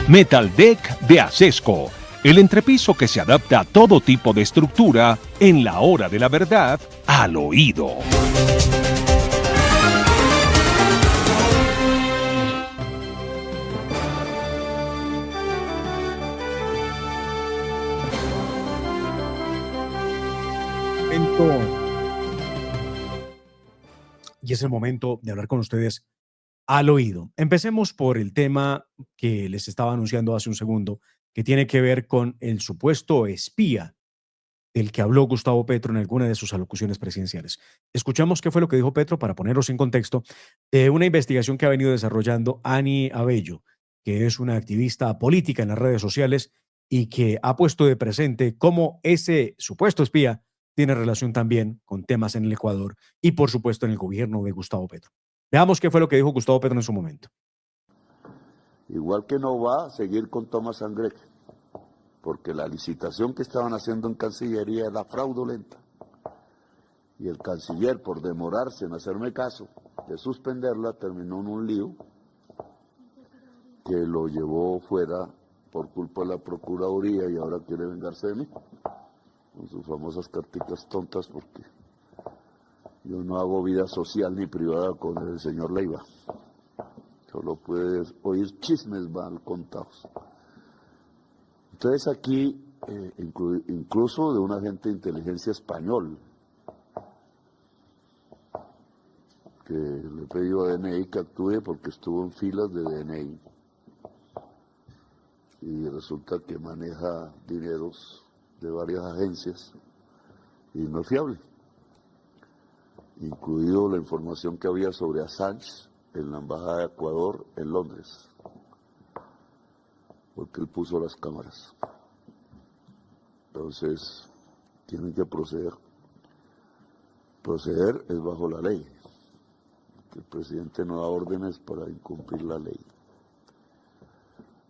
Metal Deck de Acesco, el entrepiso que se adapta a todo tipo de estructura en la hora de la verdad al oído. Y es el momento de hablar con ustedes al oído. Empecemos por el tema que les estaba anunciando hace un segundo, que tiene que ver con el supuesto espía del que habló Gustavo Petro en alguna de sus alocuciones presidenciales. Escuchamos qué fue lo que dijo Petro para ponerlos en contexto de una investigación que ha venido desarrollando Ani Abello, que es una activista política en las redes sociales y que ha puesto de presente cómo ese supuesto espía tiene relación también con temas en el Ecuador y, por supuesto, en el gobierno de Gustavo Petro. Veamos qué fue lo que dijo Gustavo Petro en su momento. Igual que no va a seguir con Thomas Sangre, porque la licitación que estaban haciendo en Cancillería era fraudulenta. Y el canciller, por demorarse en hacerme caso de suspenderla, terminó en un lío que lo llevó fuera por culpa de la Procuraduría y ahora quiere vengarse de mí con sus famosas carticas tontas, porque yo no hago vida social ni privada con el señor Leiva. Solo puedes oír chismes mal contados. Entonces aquí, incluso de un agente de inteligencia español, que le he pedido a DNI que actúe porque estuvo en filas de DNI. Y resulta que maneja dineros de varias agencias y no es fiable. Incluido la información que había sobre Assange en la Embajada de Ecuador en Londres, porque él puso las cámaras. Entonces, tienen que proceder. Proceder es bajo la ley. El presidente no da órdenes para incumplir la ley,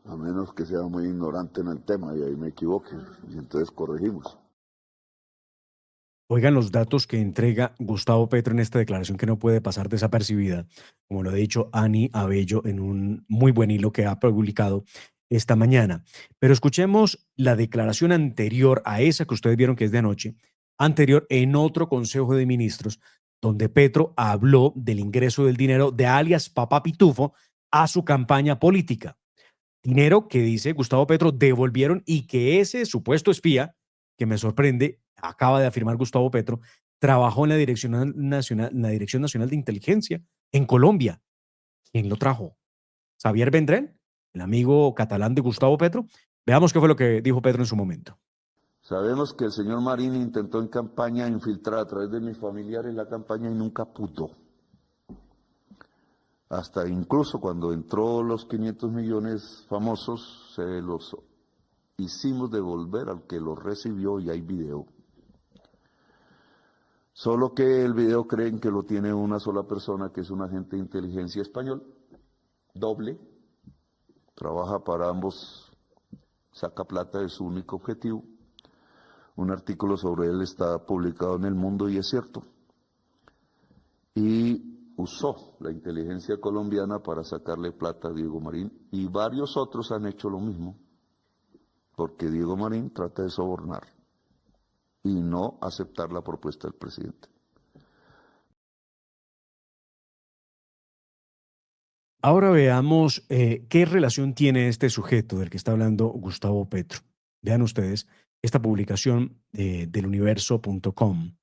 a menos que sea muy ignorante en el tema y ahí me equivoque, y entonces corregimos. Oigan los datos que entrega Gustavo Petro en esta declaración que no puede pasar desapercibida, como lo ha dicho Ani Abello en un muy buen hilo que ha publicado esta mañana. Pero escuchemos la declaración anterior a esa que ustedes vieron que es de anoche, anterior en otro Consejo de Ministros, donde Petro habló del ingreso del dinero de alias Papá Pitufo a su campaña política. Dinero que, dice Gustavo Petro, devolvieron y que ese supuesto espía, que me sorprende, acaba de afirmar Gustavo Petro, trabajó en la Dirección Nacional de Inteligencia en Colombia. ¿Quién lo trajo? ¿Xavier Vendrell, el amigo catalán de Gustavo Petro? Veamos qué fue lo que dijo Petro en su momento. Sabemos que el señor Marín intentó en campaña infiltrar a través de mis familiares la campaña y nunca pudo. Hasta incluso cuando entró los 500 millones famosos, se los hicimos devolver al que los recibió y hay video. Solo que el video creen que lo tiene una sola persona, que es un agente de inteligencia español, doble, trabaja para ambos, saca plata, es su único objetivo. Un artículo sobre él está publicado en El Mundo y es cierto. Y usó la inteligencia colombiana para sacarle plata a Diego Marín y varios otros han hecho lo mismo, porque Diego Marín trata de sobornar y no aceptar la propuesta del presidente. Ahora veamos qué relación tiene este sujeto del que está hablando Gustavo Petro. Vean ustedes esta publicación del universo.com.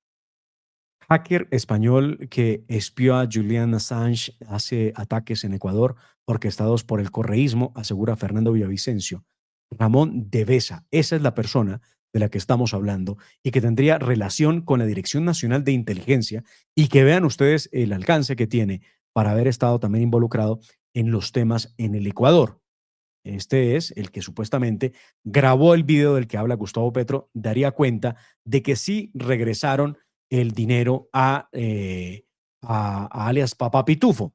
Hacker español que espió a Julian Assange hace ataques en Ecuador orquestados por el correísmo, asegura Fernando Villavicencio. Ramón Devesa, esa es la persona de la que estamos hablando y que tendría relación con la Dirección Nacional de Inteligencia y que vean ustedes el alcance que tiene para haber estado también involucrado en los temas en el Ecuador. Este es el que supuestamente grabó el video del que habla Gustavo Petro, daría cuenta de que sí regresaron el dinero a alias Papá Pitufo.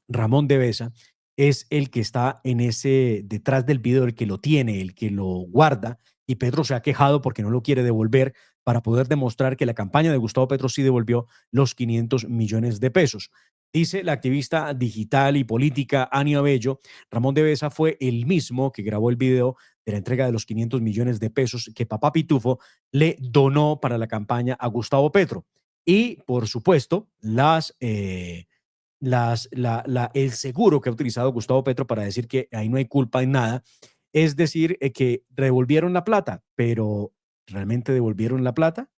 Ramón Devesa es el que está en ese detrás del video, el que lo tiene, el que lo guarda, y Petro se ha quejado porque no lo quiere devolver para poder demostrar que la campaña de Gustavo Petro sí devolvió los 500 millones de pesos. Dice la activista digital y política Ani Abello, Ramón Devesa fue el mismo que grabó el video de la entrega de los 500 millones de pesos que Papá Pitufo le donó para la campaña a Gustavo Petro. Y, por supuesto, el seguro que ha utilizado Gustavo Petro para decir que ahí no hay culpa en nada, es decir, que devolvieron la plata, pero ¿realmente devolvieron la plata?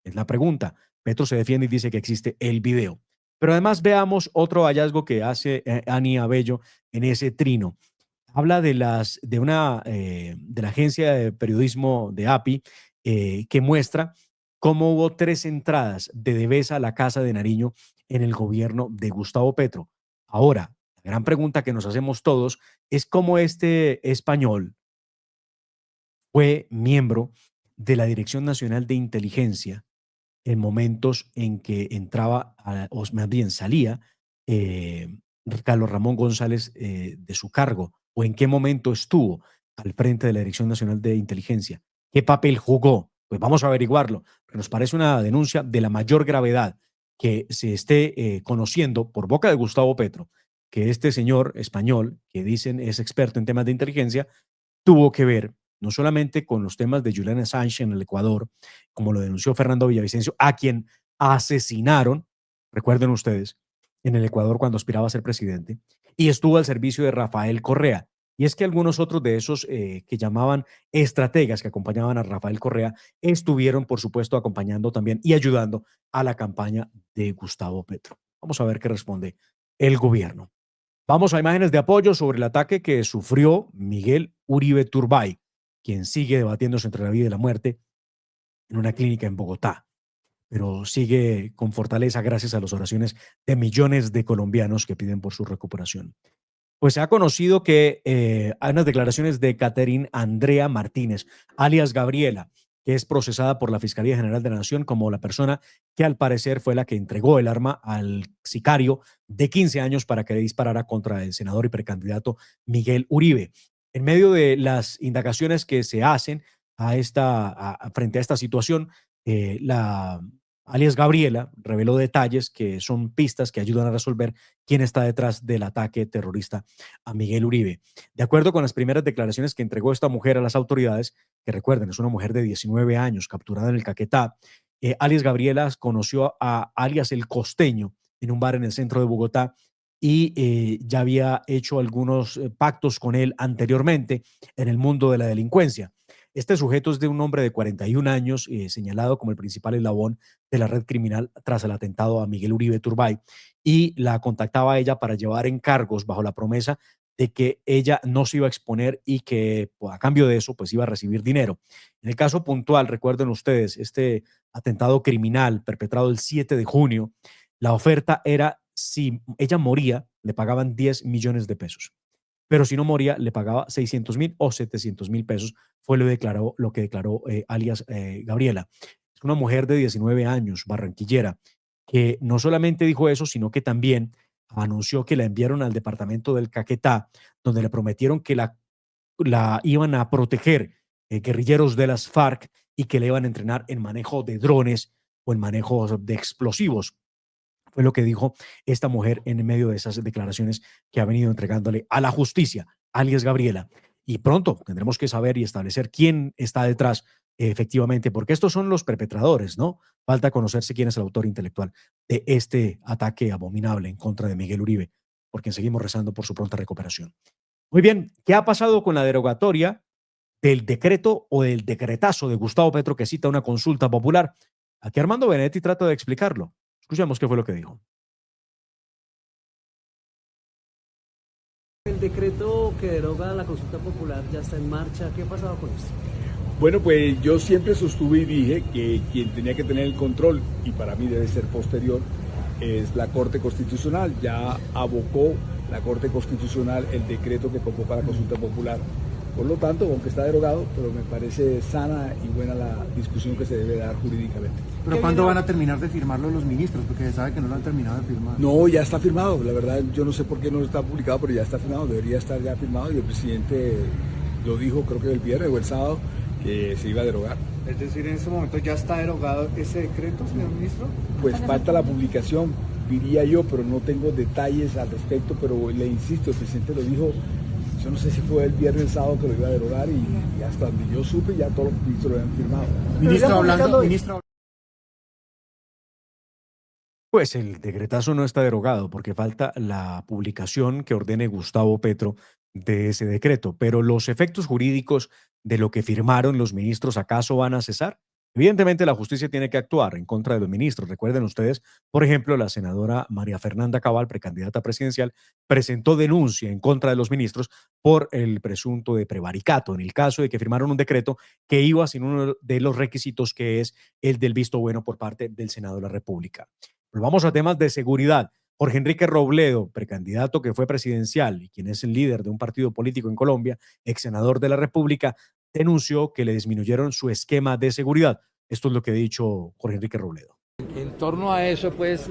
Es la pregunta. Petro se defiende y dice que existe el video. Pero además veamos otro hallazgo que hace Ani Abello en ese trino. Habla de la agencia de periodismo de API, que muestra cómo hubo 3 entradas de Devesa a la Casa de Nariño en el gobierno de Gustavo Petro. Ahora, la gran pregunta que nos hacemos todos es cómo este español fue miembro de la Dirección Nacional de Inteligencia en momentos en que entraba, o más bien salía, Carlos Ramón González de su cargo, o en qué momento estuvo al frente de la Dirección Nacional de Inteligencia, qué papel jugó. Pues vamos a averiguarlo, porque nos parece una denuncia de la mayor gravedad que se esté conociendo por boca de Gustavo Petro, que este señor español, que dicen es experto en temas de inteligencia, tuvo que ver no solamente con los temas de Julian Assange en el Ecuador, como lo denunció Fernando Villavicencio, a quien asesinaron, recuerden ustedes, en el Ecuador cuando aspiraba a ser presidente, y estuvo al servicio de Rafael Correa. Y es que algunos otros de esos que llamaban estrategas que acompañaban a Rafael Correa estuvieron, por supuesto, acompañando también y ayudando a la campaña de Gustavo Petro. Vamos a ver qué responde el gobierno. Vamos a imágenes de apoyo sobre el ataque que sufrió Miguel Uribe Turbay, quien sigue debatiéndose entre la vida y la muerte en una clínica en Bogotá, pero sigue con fortaleza gracias a las oraciones de millones de colombianos que piden por su recuperación. Pues se ha conocido que hay unas declaraciones de Catherine Andrea Martínez, alias Gabriela, que es procesada por la Fiscalía General de la Nación como la persona que al parecer fue la que entregó el arma al sicario de 15 años para que disparara contra el senador y precandidato Miguel Uribe. En medio de las indagaciones que se hacen frente a esta situación, la alias Gabriela reveló detalles que son pistas que ayudan a resolver quién está detrás del ataque terrorista a Miguel Uribe. De acuerdo con las primeras declaraciones que entregó esta mujer a las autoridades, que recuerden, es una mujer de 19 años capturada en el Caquetá, alias Gabriela conoció a alias El Costeño en un bar en el centro de Bogotá y ya había hecho algunos pactos con él anteriormente en el mundo de la delincuencia. Este sujeto es de un hombre de 41 años, señalado como el principal eslabón de la red criminal tras el atentado a Miguel Uribe Turbay, y la contactaba a ella para llevar encargos bajo la promesa de que ella no se iba a exponer y que a cambio de eso pues iba a recibir dinero. En el caso puntual, recuerden ustedes, este atentado criminal perpetrado el 7 de junio, la oferta era si ella moría, le pagaban 10 millones de pesos. Pero si no moría, le pagaba 600,000 o 700,000 pesos, fue lo que declaró alias Gabriela. Es una mujer de 19 años, barranquillera, que no solamente dijo eso, sino que también anunció que la enviaron al departamento del Caquetá, donde le prometieron que la iban a proteger guerrilleros de las FARC y que le iban a entrenar en manejo de drones o en manejo de explosivos. Fue lo que dijo esta mujer en medio de esas declaraciones que ha venido entregándole a la justicia, alias Gabriela. Y pronto tendremos que saber y establecer quién está detrás efectivamente, porque estos son los perpetradores, ¿no? Falta conocerse quién es el autor intelectual de este ataque abominable en contra de Miguel Uribe, porque seguimos rezando por su pronta recuperación. Muy bien, ¿qué ha pasado con la derogatoria del decreto o del decretazo de Gustavo Petro que cita una consulta popular? Aquí Armando Benedetti trata de explicarlo. Escuchemos qué fue lo que dijo. El decreto que deroga la consulta popular ya está en marcha. ¿Qué ha pasado con esto? Bueno, pues yo siempre sostuve y dije que quien tenía que tener el control, y para mí debe ser posterior, es la Corte Constitucional. Ya abocó la Corte Constitucional el decreto que convoca la consulta popular. Por lo tanto, aunque está derogado, pero me parece sana y buena la discusión que se debe dar jurídicamente. ¿Pero cuándo van a terminar de firmarlo los ministros? Porque se sabe que no lo han terminado de firmar. No, ya está firmado. La verdad, yo no sé por qué no está publicado, pero ya está firmado. Debería estar ya firmado y el presidente lo dijo, creo que el viernes o el sábado, que se iba a derogar. Es decir, en este momento ya está derogado ese decreto, señor ministro. Pues falta la publicación. diría yo, pero no tengo detalles al respecto, pero le insisto, el presidente lo dijo, yo no sé si fue el viernes o el sábado que lo iba a derogar y hasta donde yo supe ya todos los ministros lo habían firmado. Ministro, Pues el decretazo no está derogado porque falta la publicación que ordene Gustavo Petro de ese decreto, pero los efectos jurídicos de lo que firmaron los ministros, ¿acaso van a cesar? Evidentemente la justicia tiene que actuar en contra de los ministros. Recuerden ustedes, por ejemplo, la senadora María Fernanda Cabal, precandidata presidencial, presentó denuncia en contra de los ministros por el presunto de prevaricato, en el caso de que firmaron un decreto que iba sin uno de los requisitos, que es el del visto bueno por parte del Senado de la República. Volvamos a temas de seguridad. Jorge Enrique Robledo, precandidato que fue presidencial y quien es el líder de un partido político en Colombia, ex senador de la República, denunció que le disminuyeron su esquema de seguridad. Esto es lo que ha dicho Jorge Enrique Robledo. En torno a eso, pues,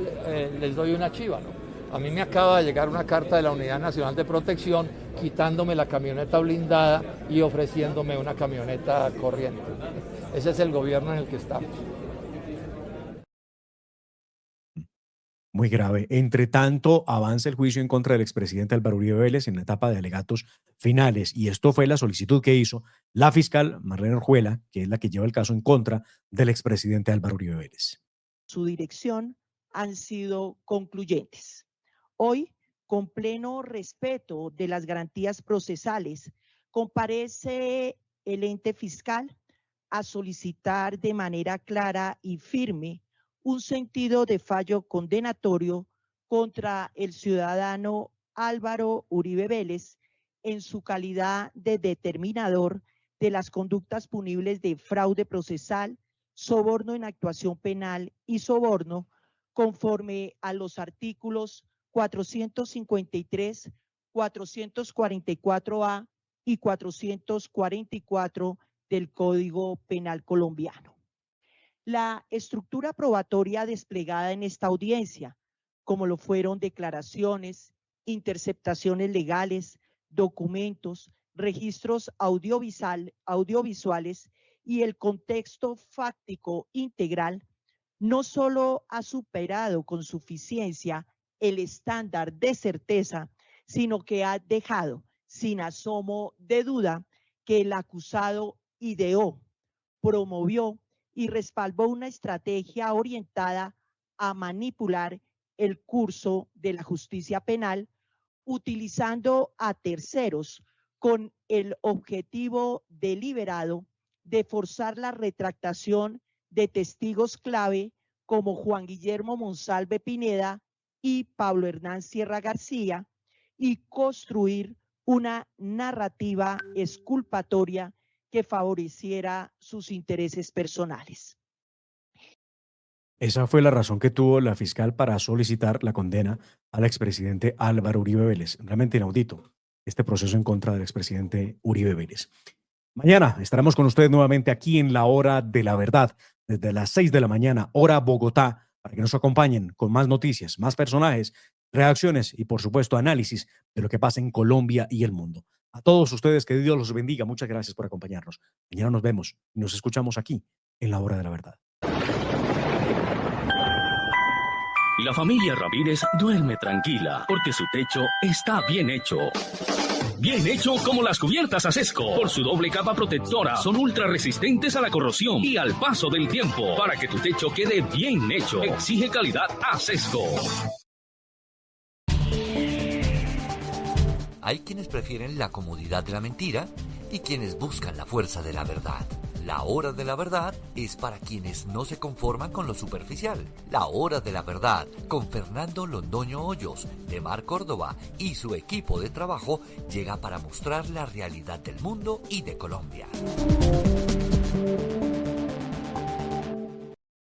les doy una chiva, ¿no? A mí me acaba de llegar una carta de la Unidad Nacional de Protección quitándome la camioneta blindada y ofreciéndome una camioneta corriente. Ese es el gobierno en el que estamos. Muy grave. Entre tanto, avanza el juicio en contra del expresidente Álvaro Uribe Vélez en la etapa de alegatos finales. Y esto fue la solicitud que hizo la fiscal Marlene Orjuela, que es la que lleva el caso en contra del expresidente Álvaro Uribe Vélez. Su dirección han sido concluyentes. Hoy, con pleno respeto de las garantías procesales, comparece el ente fiscal a solicitar de manera clara y firme un sentido de fallo condenatorio contra el ciudadano Álvaro Uribe Vélez en su calidad de determinador de las conductas punibles de fraude procesal, soborno en actuación penal y soborno, conforme a los artículos 453, 444A y 444 del Código Penal colombiano. La estructura probatoria desplegada en esta audiencia, como lo fueron declaraciones, interceptaciones legales, documentos, registros audiovisuales y el contexto fáctico integral, no solo ha superado con suficiencia el estándar de certeza, sino que ha dejado sin asomo de duda que el acusado ideó, promovió y respaldó una estrategia orientada a manipular el curso de la justicia penal, utilizando a terceros con el objetivo deliberado de forzar la retractación de testigos clave como Juan Guillermo Monsalve Pineda y Pablo Hernán Sierra García y construir una narrativa exculpatoria que favoreciera sus intereses personales. Esa fue la razón que tuvo la fiscal para solicitar la condena al expresidente Álvaro Uribe Vélez. Realmente inaudito este proceso en contra del expresidente Uribe Vélez. Mañana estaremos con ustedes nuevamente aquí en la Hora de la Verdad, desde las 6 de la mañana, hora Bogotá, para que nos acompañen con más noticias, más personajes, reacciones y, por supuesto, análisis de lo que pasa en Colombia y el mundo. A todos ustedes, que Dios los bendiga. Muchas gracias por acompañarnos. Mañana nos vemos y nos escuchamos aquí en la Hora de la Verdad. La familia Ramírez duerme tranquila porque su techo está bien hecho. Bien hecho como las cubiertas Acesco. Por su doble capa protectora, son ultra resistentes a la corrosión y al paso del tiempo. Para que tu techo quede bien hecho, exige calidad Acesco. Hay quienes prefieren la comodidad de la mentira y quienes buscan la fuerza de la verdad. La Hora de la Verdad es para quienes no se conforman con lo superficial. La Hora de la Verdad con Fernando Londoño Hoyos, Lemar Córdoba y su equipo de trabajo llega para mostrar la realidad del mundo y de Colombia.